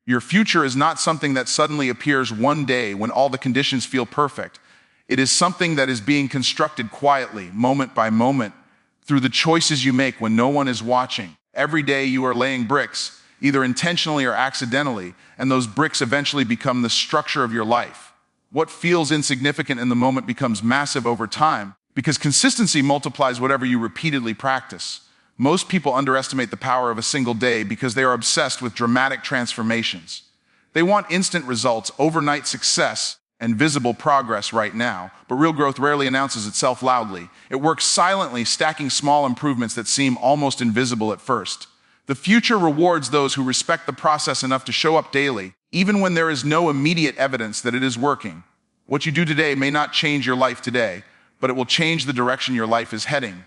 Your future is not something that suddenly appears one day when all the conditions feel perfect. It is something that is being constructed quietly, moment by moment, through the choices you make when no one is watching. Every day you are laying bricks, either intentionally or accidentally, and those bricks eventually become the structure of your life. What feels insignificant in the moment becomes massive over time, because consistency multiplies whatever you repeatedly practice. Most people underestimate the power of a single day because they are obsessed with dramatic transformations. They want instant results, overnight success, and visible progress right now, but real growth rarely announces itself loudly. It works silently, stacking small improvements that seem almost invisible at first. The future rewards those who respect the process enough to show up daily, even when there is no immediate evidence that it is working. What you do today may not change your life today, but it will change the direction your life is heading.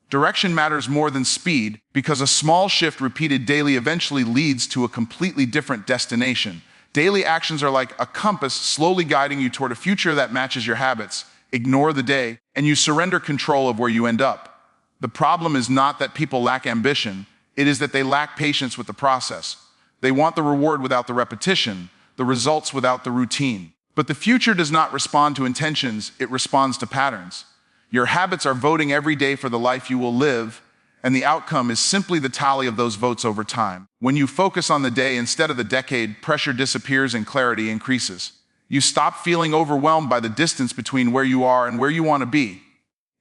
Direction matters more than speed because a small shift repeated daily eventually leads to a completely different destination. Daily actions are like a compass slowly guiding you toward a future that matches your habits. Ignore the day, and you surrender control of where you end up. The problem is not that people lack ambition, it is that they lack patience with the process. They want the reward without the repetition, the results without the routine. But the future does not respond to intentions, it responds to patterns. Your habits are voting every day for the life you will live, and the outcome is simply the tally of those votes over time. When you focus on the day instead of the decade, pressure disappears and clarity increases. You stop feeling overwhelmed by the distance between where you are and where you want to be.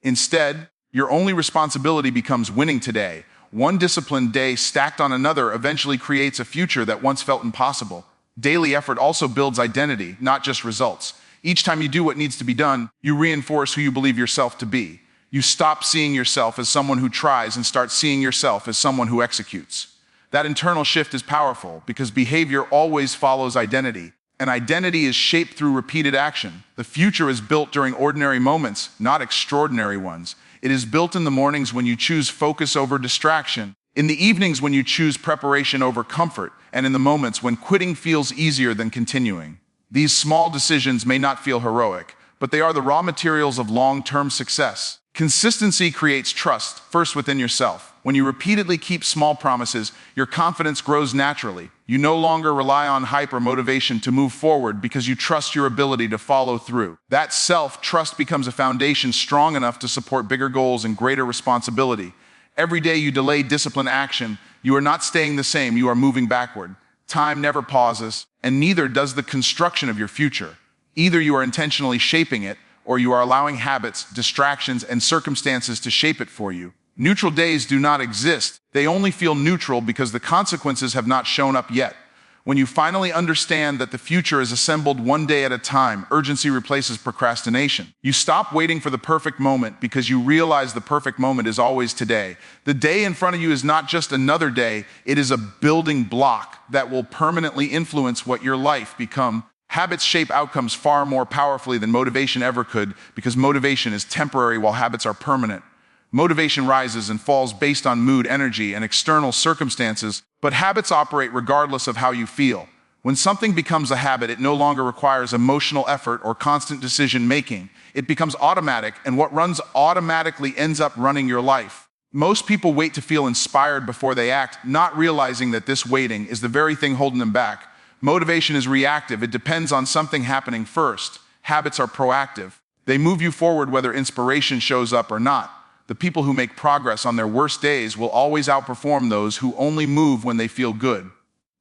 Instead, your only responsibility becomes winning today. One disciplined day stacked on another eventually creates a future that once felt impossible. Daily effort also builds identity, not just results. Each time you do what needs to be done, you reinforce who you believe yourself to be. You stop seeing yourself as someone who tries and start seeing yourself as someone who executes. That internal shift is powerful because behavior always follows identity, and identity is shaped through repeated action. The future is built during ordinary moments, not extraordinary ones. It is built in the mornings when you choose focus over distraction, in the evenings when you choose preparation over comfort, and in the moments when quitting feels easier than continuing. These small decisions may not feel heroic, but they are the raw materials of long-term success. Consistency creates trust, first within yourself. When you repeatedly keep small promises, your confidence grows naturally. You no longer rely on hype or motivation to move forward because you trust your ability to follow through. That self-trust becomes a foundation strong enough to support bigger goals and greater responsibility. Every day you delay disciplined action, you are not staying the same, you are moving backward. Time never pauses, and neither does the construction of your future. Either you are intentionally shaping it, or you are allowing habits, distractions, and circumstances to shape it for you. Neutral days do not exist. They only feel neutral because the consequences have not shown up yet. When you finally understand that the future is assembled one day at a time, urgency replaces procrastination. You stop waiting for the perfect moment because you realize the perfect moment is always today. The day in front of you is not just another day, it is a building block that will permanently influence what your life becomes. Habits shape outcomes far more powerfully than motivation ever could because motivation is temporary while habits are permanent. Motivation rises and falls based on mood, energy, and external circumstances, but habits operate regardless of how you feel. When something becomes a habit, it no longer requires emotional effort or constant decision-making. It becomes automatic, and what runs automatically ends up running your life. Most people wait to feel inspired before they act, not realizing that this waiting is the very thing holding them back. Motivation is reactive. It depends on something happening first. Habits are proactive. They move you forward whether inspiration shows up or not. The people who make progress on their worst days will always outperform those who only move when they feel good.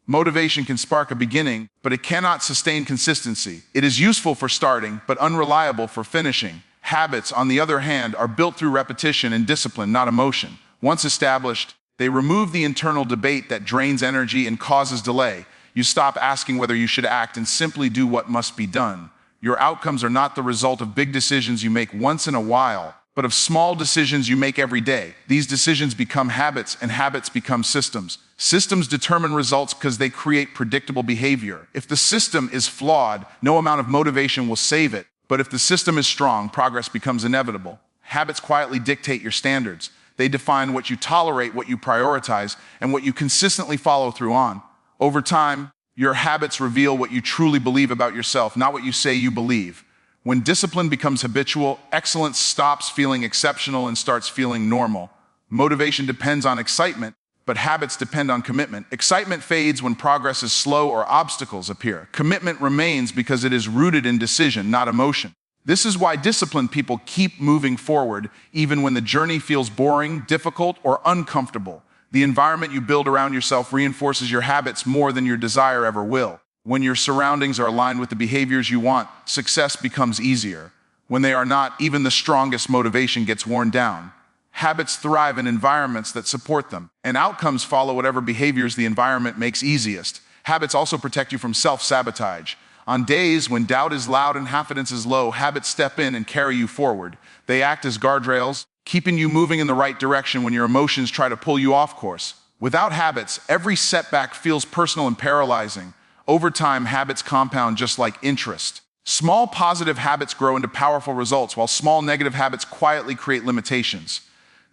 Motivation can spark a beginning, but it cannot sustain consistency. It is useful for starting, but unreliable for finishing. Habits, on the other hand, are built through repetition and discipline, not emotion. Once established, they remove the internal debate that drains energy and causes delay. You stop asking whether you should act and simply do what must be done. Your outcomes are not the result of big decisions you make once in a while, but of small decisions you make every day. These decisions become habits, and habits become systems. Systems determine results because they create predictable behavior. If the system is flawed, no amount of motivation will save it. But if the system is strong, progress becomes inevitable. Habits quietly dictate your standards. They define what you tolerate, what you prioritize, and what you consistently follow through on. Over time, your habits reveal what you truly believe about yourself, not what you say you believe. When discipline becomes habitual, excellence stops feeling exceptional and starts feeling normal. Motivation depends on excitement, but habits depend on commitment. Excitement fades when progress is slow or obstacles appear. Commitment remains because it is rooted in decision, not emotion. This is why disciplined people keep moving forward, even when the journey feels boring, difficult, or uncomfortable. The environment you build around yourself reinforces your habits more than your desire ever will. When your surroundings are aligned with the behaviors you want, success becomes easier. When they are not, even the strongest motivation gets worn down. Habits thrive in environments that support them, and outcomes follow whatever behaviors the environment makes easiest. Habits also protect you from self-sabotage. On days when doubt is loud and confidence is low, habits step in and carry you forward. They act as guardrails, keeping you moving in the right direction when your emotions try to pull you off course. Without habits, every setback feels personal and paralyzing. Over time, habits compound just like interest. Small positive habits grow into powerful results, while small negative habits quietly create limitations.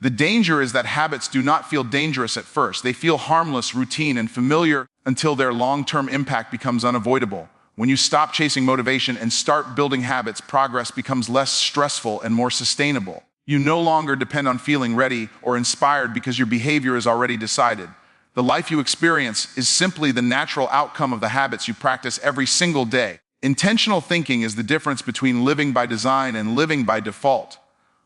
The danger is that habits do not feel dangerous at first. They feel harmless, routine, and familiar until their long-term impact becomes unavoidable. When you stop chasing motivation and start building habits, progress becomes less stressful and more sustainable. You no longer depend on feeling ready or inspired because your behavior is already decided. The life you experience is simply the natural outcome of the habits you practice every single day. Intentional thinking is the difference between living by design and living by default.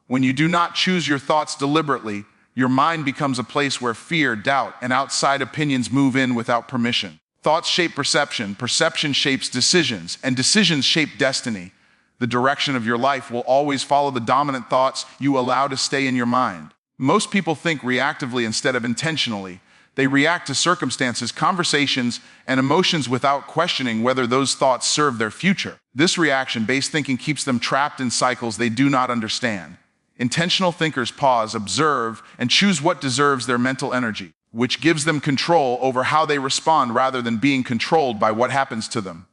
When you do not choose your thoughts deliberately, your mind becomes a place where fear, doubt, and outside opinions move in without permission. Thoughts shape perception, perception shapes decisions, and decisions shape destiny. The direction of your life will always follow the dominant thoughts you allow to stay in your mind. Most people think reactively instead of intentionally. They react to circumstances, conversations, and emotions without questioning whether those thoughts serve their future. This reaction-based thinking keeps them trapped in cycles they do not understand. Intentional thinkers pause, observe, and choose what deserves their mental energy, which gives them control over how they respond rather than being controlled by what happens to them.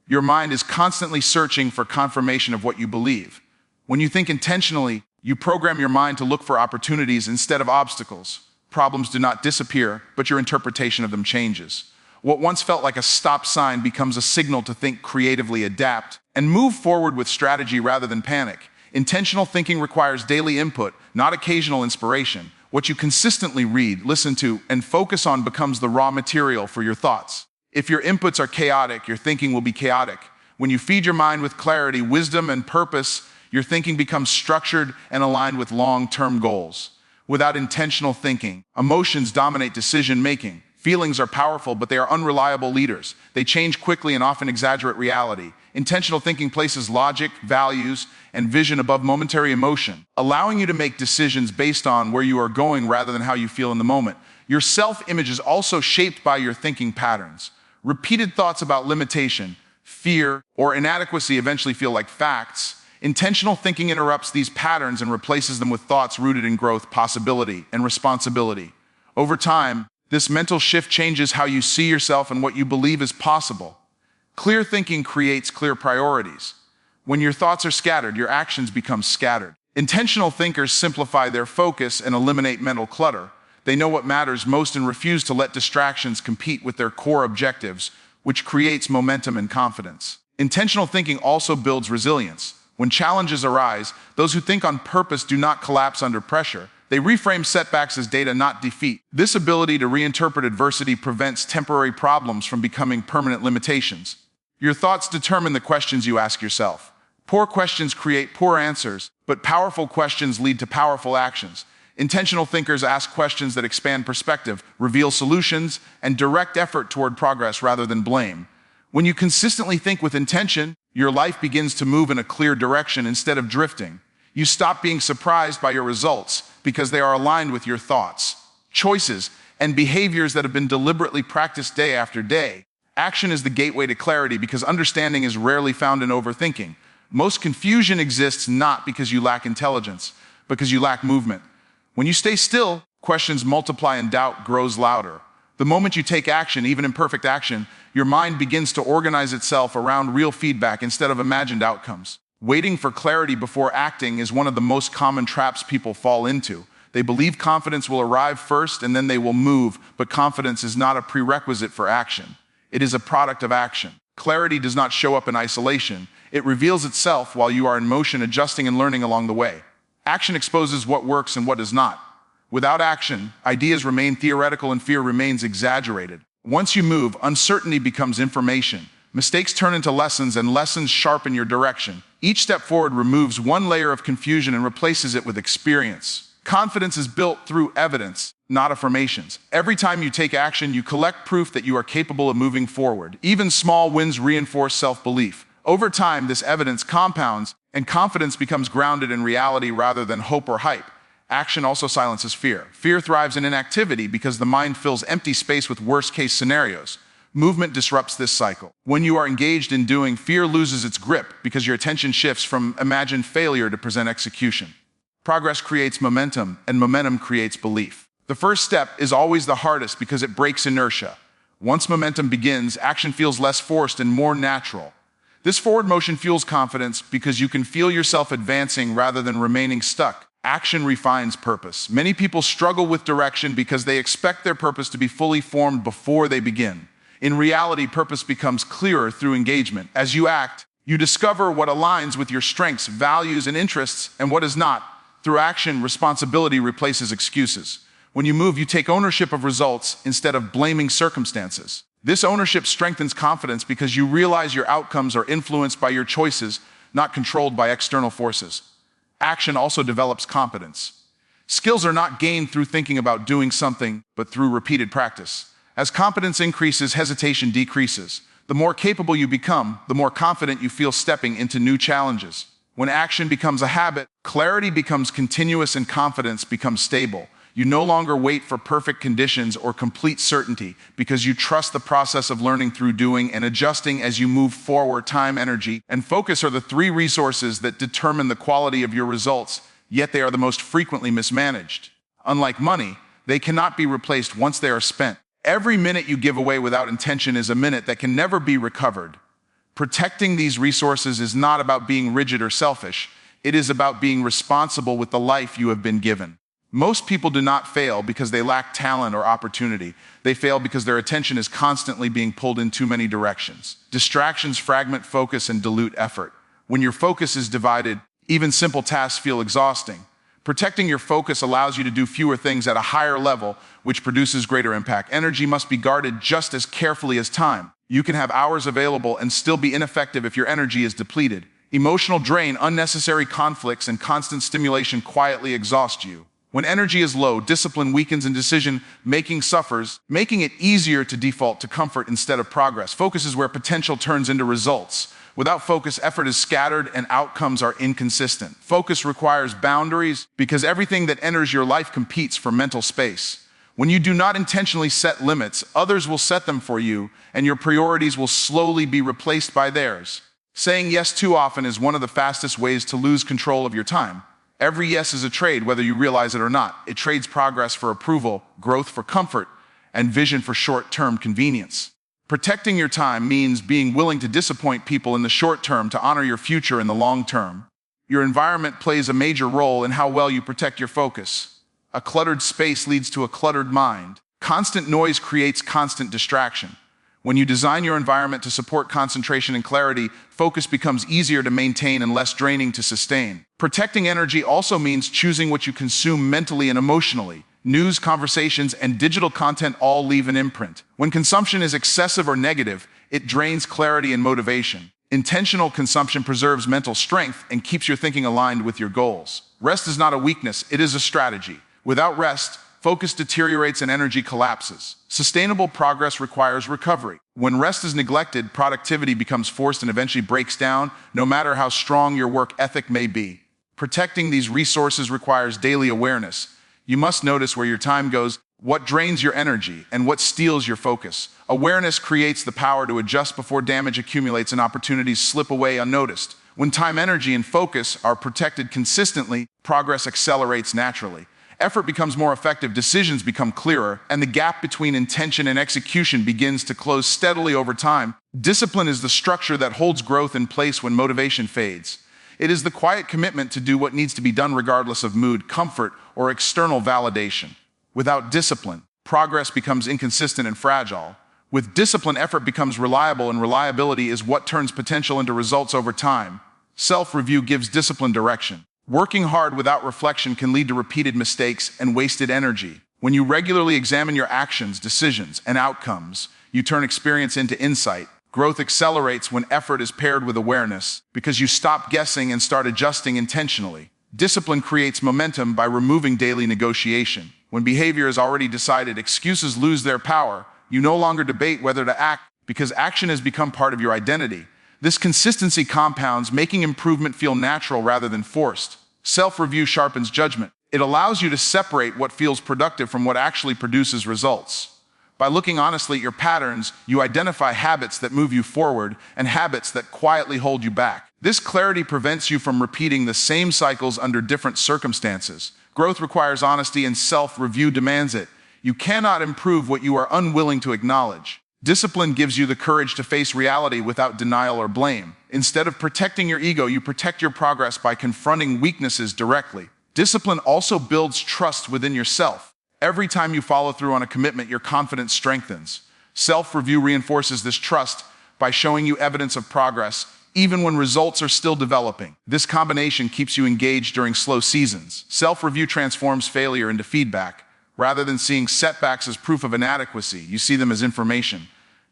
Your mind is constantly searching for confirmation of what you believe. When you think intentionally, you program your mind to look for opportunities instead of obstacles. Problems do not disappear, but your interpretation of them changes. What once felt like a stop sign becomes a signal to think creatively, adapt, and move forward with strategy rather than panic. Intentional thinking requires daily input, not occasional inspiration. What you consistently read, listen to, and focus on becomes the raw material for your thoughts. If your inputs are chaotic, your thinking will be chaotic. When you feed your mind with clarity, wisdom, and purpose, your thinking becomes structured and aligned with long-term goals. Without intentional thinking, emotions dominate decision-making. Feelings are powerful, but they are unreliable leaders. They change quickly and often exaggerate reality. Intentional thinking places logic, values, and vision above momentary emotion, allowing you to make decisions based on where you are going rather than how you feel in the moment. Your self-image is also shaped by your thinking patterns. Repeated thoughts about limitation, fear, or inadequacy eventually feel like facts. Intentional thinking interrupts these patterns and replaces them with thoughts rooted in growth, possibility, and responsibility. Over time, this mental shift changes how you see yourself and what you believe is possible. Clear thinking creates clear priorities. When your thoughts are scattered, your actions become scattered. Intentional thinkers simplify their focus and eliminate mental clutter. They know what matters most and refuse to let distractions compete with their core objectives, which creates momentum and confidence. Intentional thinking also builds resilience. When challenges arise, those who think on purpose do not collapse under pressure. They reframe setbacks as data, not defeat. This ability to reinterpret adversity prevents temporary problems from becoming permanent limitations. Your thoughts determine the questions you ask yourself. Poor questions create poor answers, but powerful questions lead to powerful actions. Intentional thinkers ask questions that expand perspective, reveal solutions, and direct effort toward progress rather than blame. When you consistently think with intention, your life begins to move in a clear direction instead of drifting. You stop being surprised by your results because they are aligned with your thoughts, choices, and behaviors that have been deliberately practiced day after day. Action is the gateway to clarity because understanding is rarely found in overthinking. Most confusion exists not because you lack intelligence, but because you lack movement. When you stay still, questions multiply and doubt grows louder. The moment you take action, even imperfect action, your mind begins to organize itself around real feedback instead of imagined outcomes. Waiting for clarity before acting is one of the most common traps people fall into. They believe confidence will arrive first and then they will move, but confidence is not a prerequisite for action. It is a product of action. Clarity does not show up in isolation. It reveals itself while you are in motion, adjusting and learning along the way. Action exposes what works and what does not. Without action, ideas remain theoretical and fear remains exaggerated. Once you move, uncertainty becomes information. Mistakes turn into lessons and lessons sharpen your direction. Each step forward removes one layer of confusion and replaces it with experience. Confidence is built through evidence, not affirmations. Every time you take action, you collect proof that you are capable of moving forward. Even small wins reinforce self-belief. Over time, this evidence compounds, and confidence becomes grounded in reality rather than hope or hype. Action also silences fear. Fear thrives in inactivity because the mind fills empty space with worst-case scenarios. Movement disrupts this cycle. When you are engaged in doing, fear loses its grip because your attention shifts from imagined failure to present execution. Progress creates momentum, and momentum creates belief. The first step is always the hardest because it breaks inertia. Once momentum begins, action feels less forced and more natural. This forward motion fuels confidence because you can feel yourself advancing rather than remaining stuck. Action refines purpose. Many people struggle with direction because they expect their purpose to be fully formed before they begin. In reality, purpose becomes clearer through engagement. As you act, you discover what aligns with your strengths, values, and interests, and what does not. Through action, responsibility replaces excuses. When you move, you take ownership of results instead of blaming circumstances. This ownership strengthens confidence because you realize your outcomes are influenced by your choices, not controlled by external forces. Action also develops competence. Skills are not gained through thinking about doing something, but through repeated practice. As competence increases, hesitation decreases. The more capable you become, the more confident you feel stepping into new challenges. When action becomes a habit, clarity becomes continuous and confidence becomes stable. You no longer wait for perfect conditions or complete certainty because you trust the process of learning through doing and adjusting as you move forward. Time, energy, and focus are the three resources that determine the quality of your results, yet they are the most frequently mismanaged. Unlike money, they cannot be replaced once they are spent. Every minute you give away without intention is a minute that can never be recovered. Protecting these resources is not about being rigid or selfish. It is about being responsible with the life you have been given. Most people do not fail because they lack talent or opportunity. They fail because their attention is constantly being pulled in too many directions. Distractions fragment focus and dilute effort. When your focus is divided, even simple tasks feel exhausting. Protecting your focus allows you to do fewer things at a higher level, which produces greater impact. Energy must be guarded just as carefully as time. You can have hours available and still be ineffective if your energy is depleted. Emotional drain, unnecessary conflicts, and constant stimulation quietly exhaust you. When energy is low, discipline weakens and decision-making suffers, making it easier to default to comfort instead of progress. Focus is where potential turns into results. Without focus, effort is scattered and outcomes are inconsistent. Focus requires boundaries because everything that enters your life competes for mental space. When you do not intentionally set limits, others will set them for you, and your priorities will slowly be replaced by theirs. Saying yes too often is one of the fastest ways to lose control of your time. Every yes is a trade, whether you realize it or not. It trades progress for approval, growth for comfort, and vision for short-term convenience. Protecting your time means being willing to disappoint people in the short term to honor your future in the long term. Your environment plays a major role in how well you protect your focus. A cluttered space leads to a cluttered mind. Constant noise creates constant distraction. When you design your environment to support concentration and clarity, focus becomes easier to maintain and less draining to sustain. Protecting energy also means choosing what you consume mentally and emotionally. News, conversations, and digital content all leave an imprint. When consumption is excessive or negative, it drains clarity and motivation. Intentional consumption preserves mental strength and keeps your thinking aligned with your goals. Rest is not a weakness, it is a strategy. Without rest, focus deteriorates and energy collapses. Sustainable progress requires recovery. When rest is neglected, productivity becomes forced and eventually breaks down, no matter how strong your work ethic may be. Protecting these resources requires daily awareness. You must notice where your time goes, what drains your energy, and what steals your focus. Awareness creates the power to adjust before damage accumulates and opportunities slip away unnoticed. When time, energy, and focus are protected consistently, progress accelerates naturally. Effort becomes more effective, decisions become clearer, and the gap between intention and execution begins to close steadily over time. Discipline is the structure that holds growth in place when motivation fades. It is the quiet commitment to do what needs to be done regardless of mood, comfort, or external validation. Without discipline, progress becomes inconsistent and fragile. With discipline, effort becomes reliable, and reliability is what turns potential into results over time. Self-review gives discipline direction. Working hard without reflection can lead to repeated mistakes and wasted energy. When you regularly examine your actions, decisions, and outcomes, you turn experience into insight. Growth accelerates when effort is paired with awareness, because you stop guessing and start adjusting intentionally. Discipline creates momentum by removing daily negotiation. When behavior is already decided, excuses lose their power. You no longer debate whether to act, because action has become part of your identity. This consistency compounds, making improvement feel natural rather than forced. Self-review sharpens judgment. It allows you to separate what feels productive from what actually produces results. By looking honestly at your patterns, you identify habits that move you forward and habits that quietly hold you back. This clarity prevents you from repeating the same cycles under different circumstances. Growth requires honesty, and self-review demands it. You cannot improve what you are unwilling to acknowledge. Discipline gives you the courage to face reality without denial or blame. Instead of protecting your ego, you protect your progress by confronting weaknesses directly. Discipline also builds trust within yourself. Every time you follow through on a commitment, your confidence strengthens. Self-review reinforces this trust by showing you evidence of progress, even when results are still developing. This combination keeps you engaged during slow seasons. Self-review transforms failure into feedback. Rather than seeing setbacks as proof of inadequacy, you see them as information.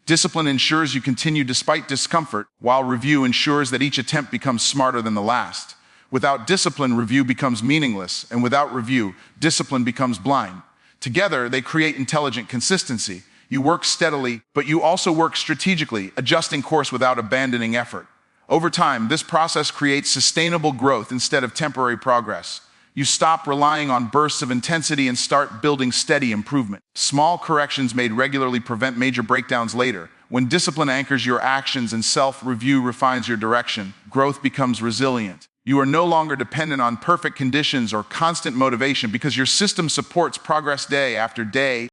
Discipline ensures you continue despite discomfort, while review ensures that each attempt becomes smarter than the last. Without discipline, review becomes meaningless, and without review, discipline becomes blind. Together, they create intelligent consistency. You work steadily, but you also work strategically, adjusting course without abandoning effort. Over time, this process creates sustainable growth instead of temporary progress. You stop relying on bursts of intensity and start building steady improvement. Small corrections made regularly prevent major breakdowns later. When discipline anchors your actions and self-review refines your direction, growth becomes resilient. You are no longer dependent on perfect conditions or constant motivation, because your system supports progress day after day.